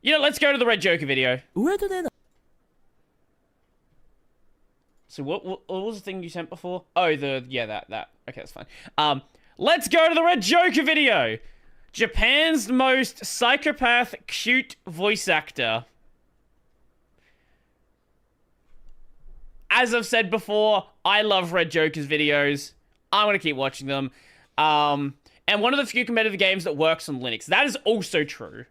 Let's go to the Red Joker video. So what was the thing you sent before? Oh, that. Okay, that's fine. Let's go to the Red Joker video. Japan's most psychopath cute voice actor. As I've said before, I love Red Joker's videos. I'm gonna keep watching them. And one of the few competitive games that works on Linux. That is also true.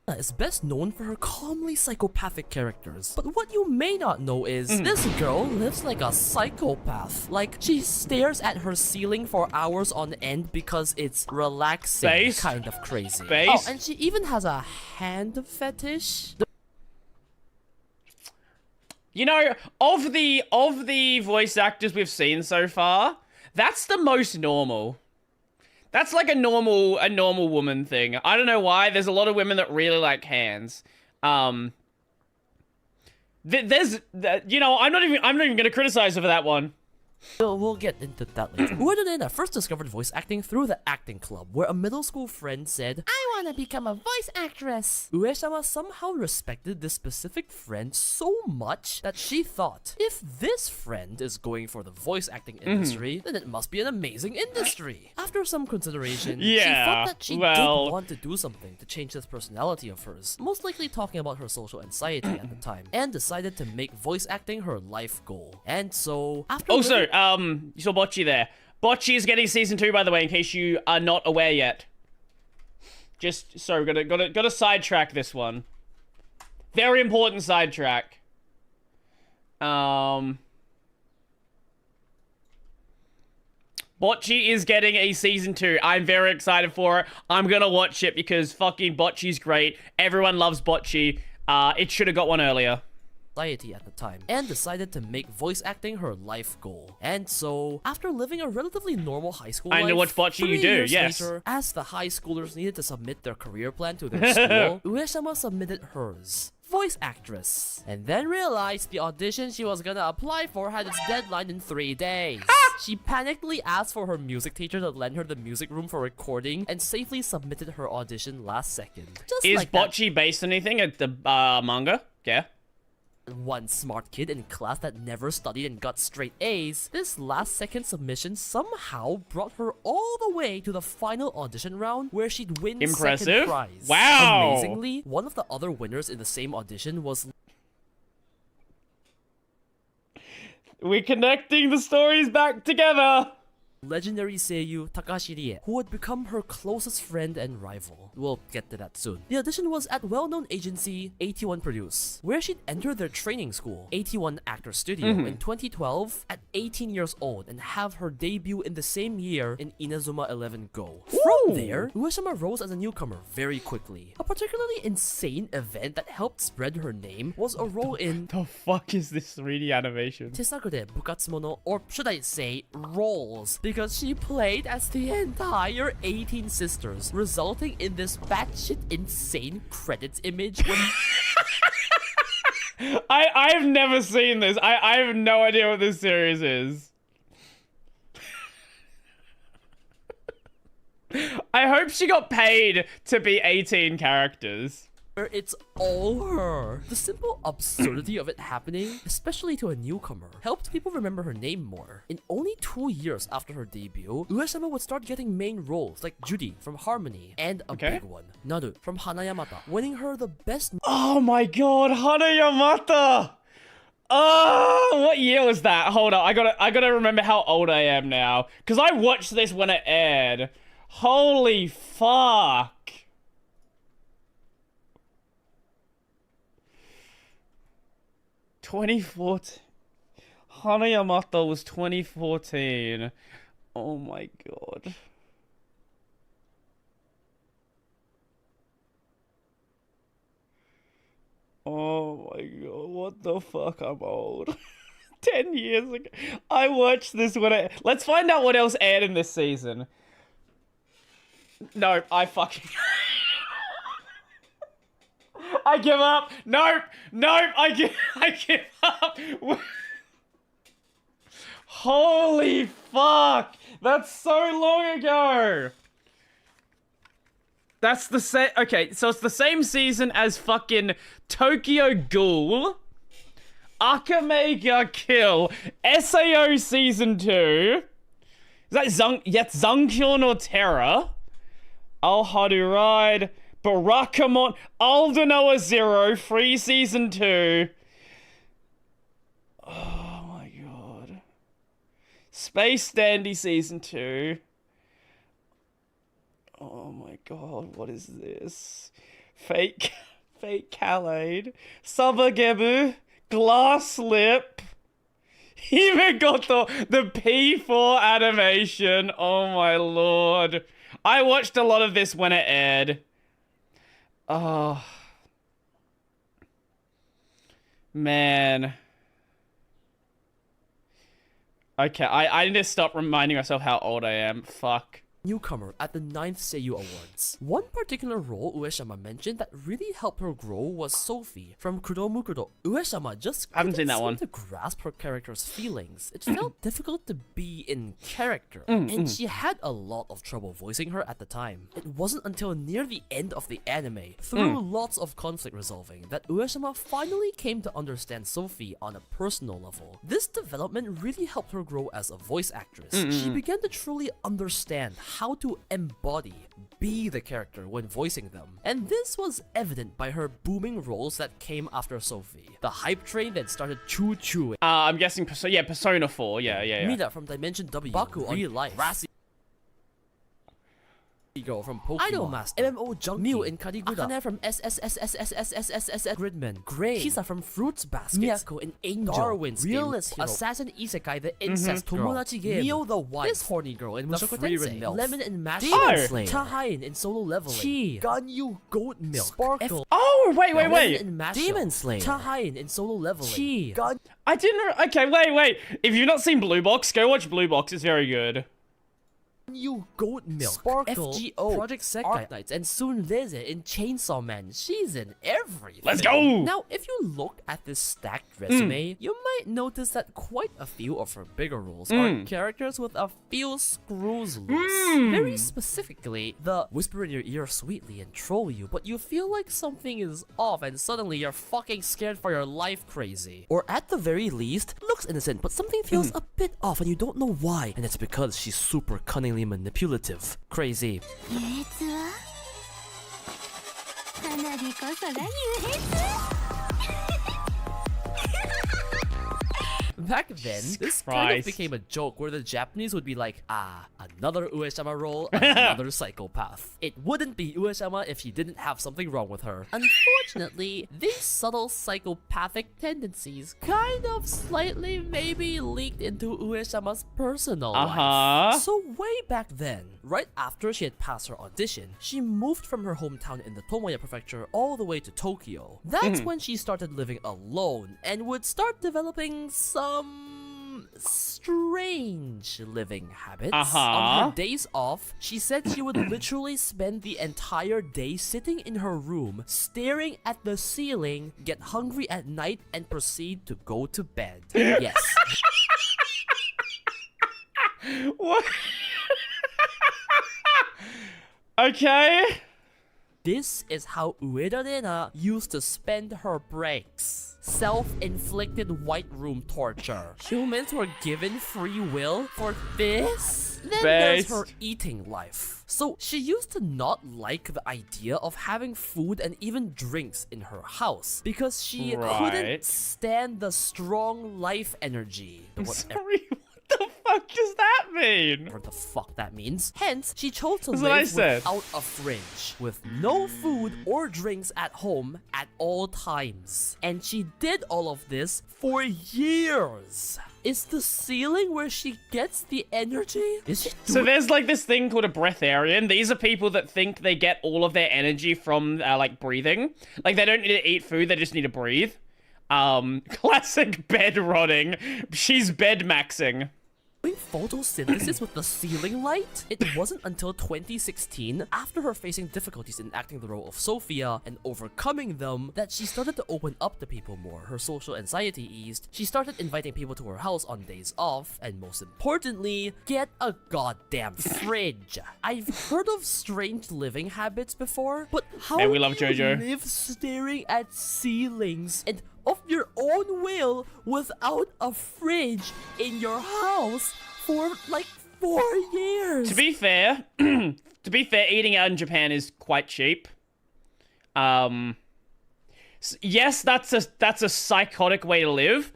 Is best known for her calmly psychopathic characters. But what you may not know is this girl lives like a psychopath. Like, she stares at her ceiling for hours on end because it's relaxing, kind of crazy. Oh, and she even has a hand fetish. You know, of the voice actors we've seen so far, that's the most normal. That's like a normal woman thing. I don't know why. There's a lot of women that really like hands. I'm not even gonna criticize her for that one. We'll get into that later. Uedorena first discovered voice acting through the acting club, where a middle school friend said, "I want to become a voice actress." Uesama somehow respected this specific friend so much that she thought, if this friend is going for the voice acting industry, then it must be an amazing industry. After some consideration, she thought that she did want to do something to change this personality of hers, most likely talking about her social anxiety at the time, and decided to make voice acting her life goal. And so, after you saw Bocce there. Bocce is getting season 2, by the way, in case you are not aware yet. Just so gotta sidetrack this one. Very important sidetrack. Bocce is getting a season 2. I'm very excited for it. I'm gonna watch it because fucking Bocce's great. Everyone loves Bocce. It should have got one earlier. At the time, and decided to make voice acting her life goal. And so, after living a relatively normal high school life, I know what Bocce you do, yes. Later, as the high schoolers needed to submit their career plan to their school, Uesama submitted hers. Voice actress. And then realized the audition she was gonna apply for had its deadline in 3 days. She panickedly asked for her music teacher to lend her the music room for recording and safely submitted her audition last second. Is Bocce based on anything at the manga? Yeah. One smart kid in class that never studied and got straight A's, this last-second submission somehow brought her all the way to the final audition round where she'd win second prize. Wow! Amazingly, one of the other winners in the same audition was... We're connecting the stories back together! Legendary seiyuu Takashi Rie, who would become her closest friend and rival. We'll get to that soon. The audition was at well-known agency 81 Produce, where she'd enter their training school, 81 Actor Studio, in 2012 at 18 years old and have her debut in the same year in Inazuma 11 Go. From there, Uesama rose as a newcomer very quickly. A particularly insane event that helped spread her name was a role in... The fuck is this 3D animation? Tesagure Bukatsumono, or should I say, roles, because she played as the entire 18 sisters, resulting in this batshit insane credits image when... I've never seen this. I have no idea what this series is. I hope she got paid to be 18 characters. It's all her. The simple absurdity of it happening, especially to a newcomer, helped people remember her name more. In only 2 years after her debut, Uesama would start getting main roles like Judy from Harmony and a big one, Naru from Hanayamata, winning her the best... Oh my god, Hanayamata! Oh, what year was that? Hold on, I gotta remember how old I am now. Because I watched this when it aired. Holy fuck. 2014. Hanayamata was 2014. Oh my god. Oh my god, what the fuck, I'm old. 10 years ago. I watched this when I... Let's find out what else aired in this season. No, I fucking... I give up. Nope. Nope. I give up. Holy fuck. That's so long ago. That's the same. Okay, so it's the same season as fucking Tokyo Ghoul, Akame ga Kill, SAO Season 2. Is that Zungkyo no Terror? Al Hadu Ride, Barakamon, Aldenoa Zero, Free Season 2. Oh my god. Space Dandy Season 2. Oh my god, what is this? Fake Khaled, Sabagebu, Glass Lip. Even got the P4 animation. Oh my lord. I watched a lot of this when it aired. Oh. Man. Okay, I need to stop reminding myself how old I am. Fuck. Newcomer at the 9th Seiyu Awards. One particular role Uesama mentioned that really helped her grow was Sophie from Kuromukuro. Uesama just haven't seen that seem one. to grasp her character's feelings. It felt difficult to be in character, and she had a lot of trouble voicing her at the time. It wasn't until near the end of the anime, through lots of conflict resolving, that Uesama finally came to understand Sophie on a personal level. This development really helped her grow as a voice actress. She began to truly understand how to embody, be the character when voicing them. And this was evident by her booming roles that came after Sophie. The hype train that started choo-chooing. I'm guessing, Persona 4, yeah. Mira from Dimension W, Baku on Real Life, Rassi Girl from Pokemon, Idolmaster, MMO Junkie, Mew in Kariguda, Akane from SSSSSSSSS Gridman, Gray, Kisa from Fruits Basket, Miyako in Angel, Darwin's Realist Hero, Assassin Isekai the Incest Girl, Tomodachi Game, Mio the Wife, this horny girl in Mushoku Tensei, Lemon in Mash, Demon Slayer, Tahain in Solo Leveling, Chi, Ganyu Goat Milk, Sparkle. Oh, wait. Demon Slayer, Tahain in Solo Leveling, Chi, I didn't. Okay, wait. If you've not seen Blue Box, go watch Blue Box. It's very good. You Goat Milk, Sparkle, FGO, Project Sekai Knights, and soon Leze in Chainsaw Man. She's in everything. Let's go! Now, if you look at this stacked resume, you might notice that quite a few of her bigger roles are characters with a few screws loose. Very specifically, the whisper in your ear sweetly and troll you, but you feel like something is off and suddenly you're fucking scared for your life crazy. Or at the very least, looks innocent, but something feels a bit off and you don't know why. And it's because she's super cunningly manipulative. Crazy. Back then, this kind of became a joke where the Japanese would be like, another Uesama role, another psychopath. It wouldn't be Uesama if she didn't have something wrong with her. Unfortunately, these subtle psychopathic tendencies kind of slightly maybe leaked into Uesama's personal life. So way back then, right after she had passed her audition, she moved from her hometown in the Tomoya prefecture all the way to Tokyo. That's when she started living alone and would start developing some strange living habits. On her days off, she said she would literally spend the entire day sitting in her room, staring at the ceiling, get hungry at night, and proceed to go to bed. Yes. What? Okay. This is how Ueda Rena used to spend her breaks. Self-inflicted white room torture. Humans were given free will for this? Then there's her eating life. So she used to not like the idea of having food and even drinks in her house because she couldn't stand the strong life energy. Sorry, what the fuck does that mean? Whatever the fuck that means. Hence, she chose to live without a fridge, with no food or drinks at home at all times. And she did all of this for years. Is the ceiling where she gets the energy? So there's like this thing called a breatharian. These are people that think they get all of their energy from like breathing. Like they don't need to eat food, they just need to breathe. Classic bed rotting. She's bed maxing. Doing photosynthesis with the ceiling light? It wasn't until 2016, after her facing difficulties in acting the role of Sophia and overcoming them, that she started to open up to people more. Her social anxiety eased, she started inviting people to her house on days off, and most importantly, get a goddamn fridge. I've heard of strange living habits before, but how Hey, we love do you JoJo. live staring at ceilings and of your own will without a fridge in your house for like 4 years? To be fair, eating out in Japan is quite cheap. Yes, that's a psychotic way to live,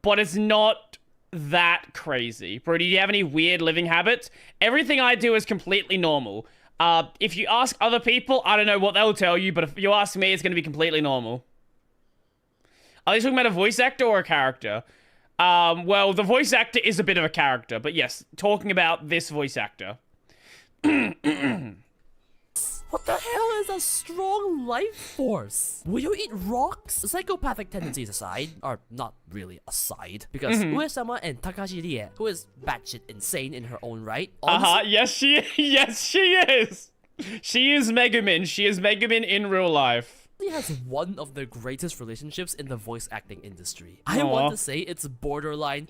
but it's not that crazy. Brodie, do you have any weird living habits? Everything I do is completely normal. If you ask other people, I don't know what they'll tell you, but if you ask me, it's going to be completely normal. Are they talking about a voice actor or a character? Well, the voice actor is a bit of a character, but yes, talking about this voice actor. What the hell is a strong life force? Will you eat rocks? Psychopathic tendencies aside, or not really aside, because Ue-sama and Takashi Rie, who is batshit insane in her own right, Yes, she is. She is Megumin. She is Megumin in real life. has one of the greatest relationships in the voice acting industry. I want to say it's borderline.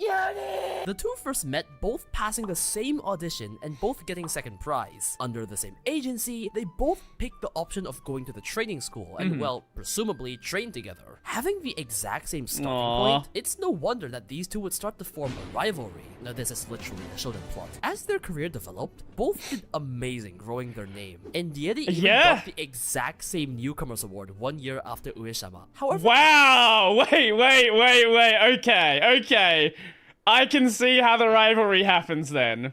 The two first met both passing the same audition and both getting second prize. Under the same agency, they both picked the option of going to the training school and, well, presumably train together. Having the exact same starting point, it's no wonder that these two would start to form a rivalry. Now, this is literally a shonen plot. As their career developed, both did amazing growing their name. And Yeri even got the exact same Newcomers Award 1 year after Ue-sama. However, wow! Wait. Okay. I can see how the rivalry happens then.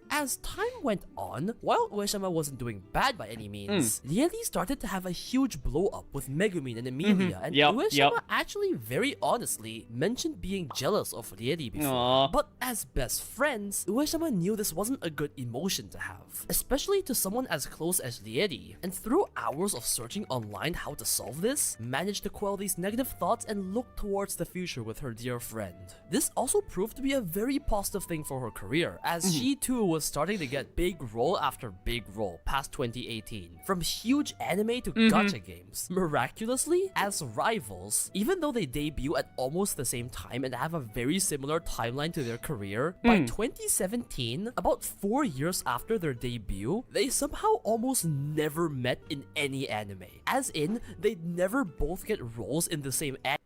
as time went on, while Ue-sama wasn't doing bad by any means, Yeri started to have a huge blow up with Megumin and Emilia, and Ue-sama actually very honestly mentioned being jealous of Yeri before. But as best friends, Ue-sama knew this wasn't a good emotion to have, especially to someone as close as Yeri, and through hours of searching online how to solve this, managed to quell these negative thoughts and look towards the future with her dear friend. This also proved to be a very positive thing for her career, as she too was starting to get big role after big role past 2018, from huge anime to gacha games. Miraculously, as rivals, even though they debut at almost the same time and have a very similar timeline to their career, by 2017, about 4 years after their debut, they somehow almost never met in any anime. As in, they'd never both get roles in the same anime.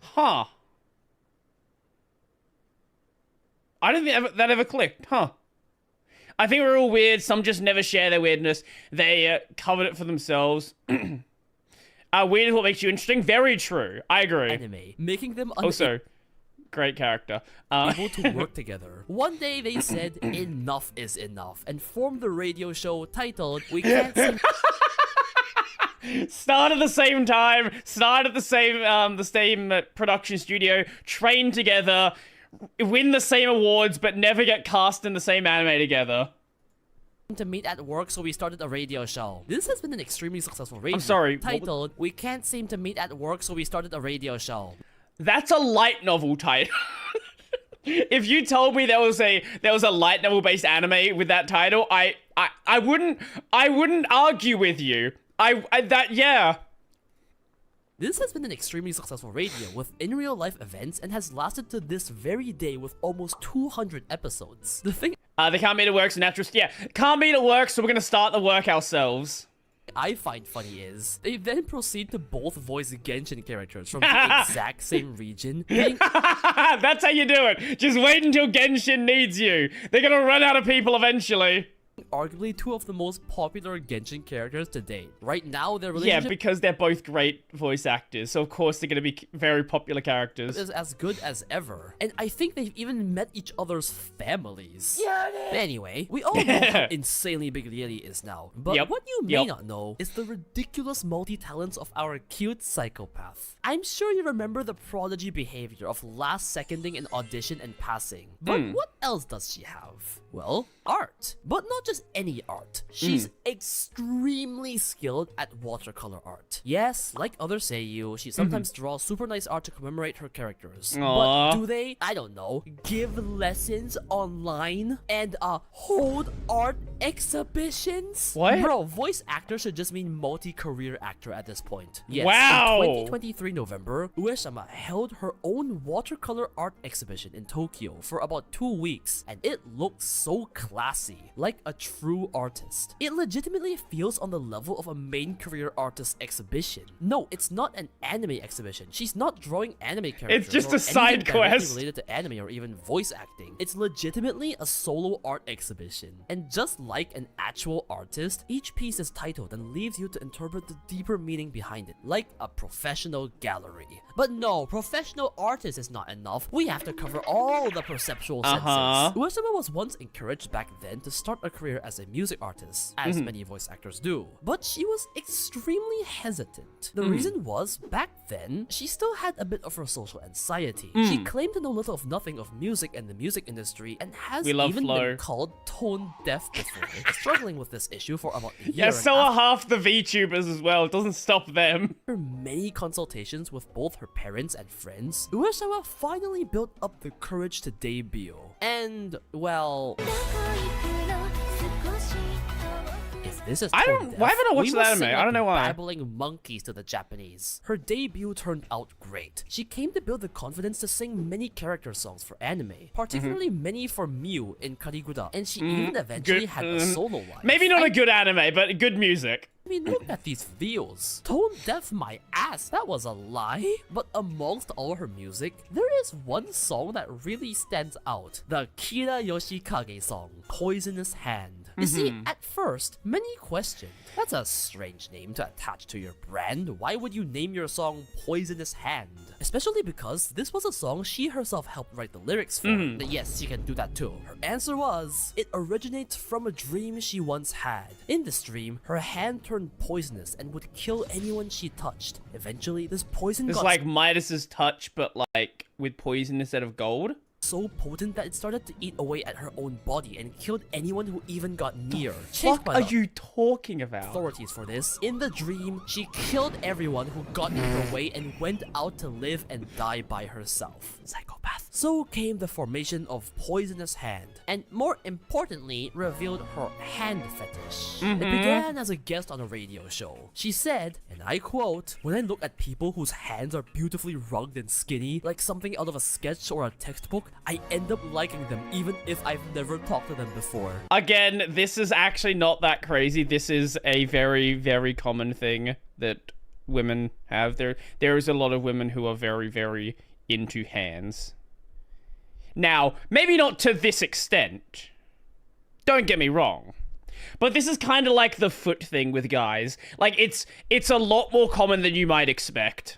Huh. I don't think that ever clicked, huh? I think we're all weird. Some just never share their weirdness. They covered it for themselves. Weird is what makes you interesting. Very true. I agree. Anime, making them also great character. Able to work together. One day they said enough is enough and formed the radio show titled We Can't Seem Start at the same time, start at the same production studio, train together, win the same awards, but never get cast in the same anime together. To meet at work, so we started a radio show. This has been an extremely successful radio titled We Can't Seem to Meet at Work, so we started a radio show. That's a light novel title. If you told me there was a light novel based anime with that title, I wouldn't argue with you. This has been an extremely successful radio with in real life events and has lasted to this very day with almost 200 episodes. The thing they can't meet at work, so natural. Yeah, can't meet at work, so we're gonna start the work ourselves. I find funny is they then proceed to both voice Genshin characters from the exact same region. That's how you do it. Just wait until Genshin needs you. They're gonna run out of people eventually. Arguably two of the most popular Genshin characters to date. Right now, their relationship... Yeah, because they're both great voice actors, so of course they're going to be very popular characters. ...is as good as ever. And I think they've even met each other's families. Anyway, we all know how insanely big Yeri is now. But what you may not know is the ridiculous multi-talents of our cute psychopath. I'm sure you remember the prodigy behavior of last seconding an audition and passing. But what else does she have? Well, art. But not just just any art. She's extremely skilled at watercolor art. Yes, like other seiyuu, she sometimes draws super nice art to commemorate her characters. Aww. But do they, I don't know, give lessons online and hold art exhibitions? What? Bro, voice actor should just mean multi-career actor at this point. Yes, Wow. in 2023 November, Uesama held her own watercolor art exhibition in Tokyo for about 2 weeks, and it looks so classy, like a true artist. It legitimately feels on the level of a main career artist exhibition. No, it's not an anime exhibition. She's not drawing anime characters. It's just or a side anything directly quest related to anime or even voice acting. It's legitimately a solo art exhibition. And just like an actual artist, each piece is titled and leaves you to interpret the deeper meaning behind it, like a professional gallery. But no, professional artist is not enough. We have to cover all the perceptual senses. Uesama was once encouraged back then to start a career as a music artist, as many voice actors do. But she was extremely hesitant. The reason was, back then, she still had a bit of her social anxiety. She claimed to know little of nothing of music and the music industry, and has even been called tone deaf before, struggling with this issue for about a year. Yeah, so are half the VTubers as well. It doesn't stop them. After many consultations with both her parents and friends, Uesama finally built up the courage to debut. And, well, if this is why haven't I watched that anime? I don't know why. Babbling monkeys to the Japanese. Her debut turned out great. She came to build the confidence to sing many character songs for anime, particularly many for Miu in Kariguda, and she even eventually had a solo life. Maybe not a good anime, but good music. I mean, look at these views. Tone deaf my ass, that was a lie. But amongst all her music, there is one song that really stands out. The Kira Yoshikage song, Poisonous Hand. You see, at first, many questioned, that's a strange name to attach to your brand. Why would you name your song Poisonous Hand? Especially because this was a song she herself helped write the lyrics for. But yes, she can do that too. Her answer was, it originates from a dream she once had. In this dream, her hand turned poisonous and would kill anyone she touched. Eventually, this poison It's like Midas's touch, but like with poison instead of gold. So potent that it started to eat away at her own body and killed anyone who even got near. What are you talking about? Authorities for this. In the dream, she killed everyone who got in her way and went out to live and die by herself. Psychopath. So came the formation of Poisonous Hand, and more importantly, revealed her hand fetish. It began as a guest on a radio show. She said, and I quote, "When I look at people whose hands are beautifully rugged and skinny, like something out of a sketch or a textbook, I end up liking them even if I've never talked to them before." Again, this is actually not that crazy. This is a very, very common thing that women have. There is a lot of women who are very, very into hands. Now, maybe not to this extent. Don't get me wrong. But this is kind of like the foot thing with guys. Like, it's a lot more common than you might expect.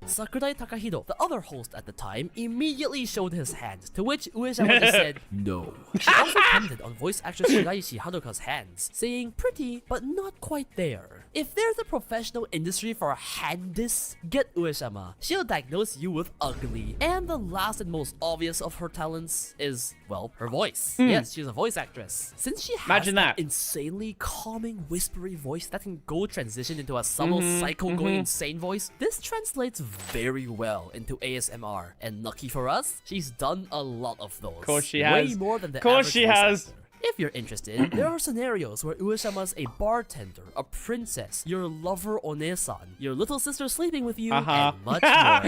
Sakurai Takahiro, the other host at the time, immediately showed his hands, to which Uesama just said, no. She also commented on voice actress Shiraishi Haruka's hands, saying, pretty, but not quite there. If there's a professional industry for handis, get Uesama. She'll diagnose you with ugly. And the last and most obvious of her talents is, well, her voice. Yes, she's a voice actress. Since she has that insanely calming, whispery voice that can go transition into a subtle psycho going insane voice, this translates very well into ASMR. And lucky for us, she's done a lot of those. Of course she has. Way more than the Of course she has. Actor. If you're interested, there are scenarios where Uesama's a bartender, a princess, your lover One-san, your little sister sleeping with you, and much more.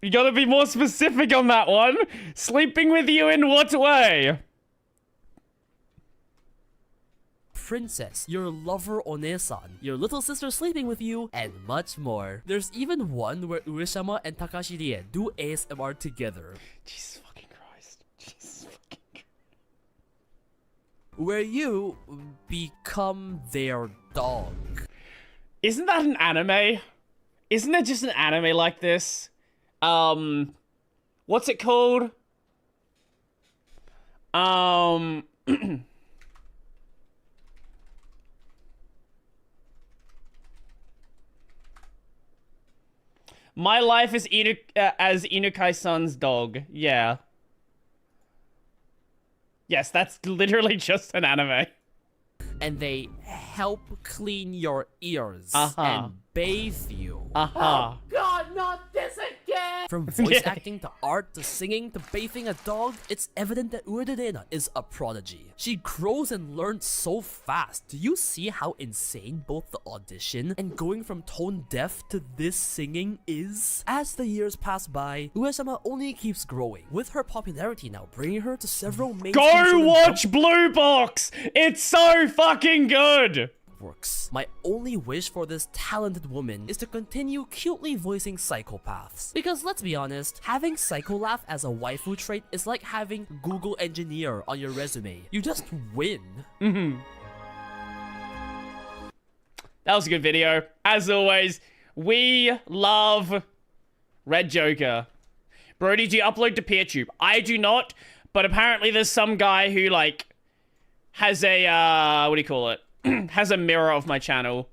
You gotta be more specific on that one. Sleeping with you in what way? Princess, your lover One-san, your little sister sleeping with you, and much more. There's even one where Uesama and Takashi Rie do ASMR together. Jesus fucking Christ. Jesus fucking Christ. Where you become their dog. Isn't that an anime? Isn't there just an anime like this? What's it called? My life is as Inukai-san's dog. Yeah. Yes, that's literally just an anime. And they help clean your ears Uh-huh. and bathe you. Uh-huh. God, not this again! From voice acting to art to singing to bathing a dog, it's evident that Uedorena is a prodigy. She grows and learns so fast. Do you see how insane both the audition and going from tone deaf to this singing is? As the years pass by, Ue-sama only keeps growing, with her popularity now bringing her to several main Go watch Blue Box! It's so fucking good! works. My only wish for this talented woman is to continue cutely voicing psychopaths. Because let's be honest, having Psycholaugh as a waifu trait is like having Google Engineer on your resume. You just win. That was a good video. As always, we love Red Joker. Brodie, do you upload to PeerTube? I do not, but apparently there's some guy who, like, has a, what do you call it? Has a mirror of my channel.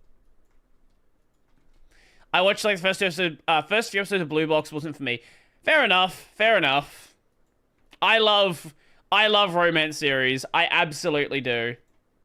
I watched, like, the first few episodes of Blue Box. Wasn't for me. Fair enough. Fair enough. I love romance series. I absolutely do.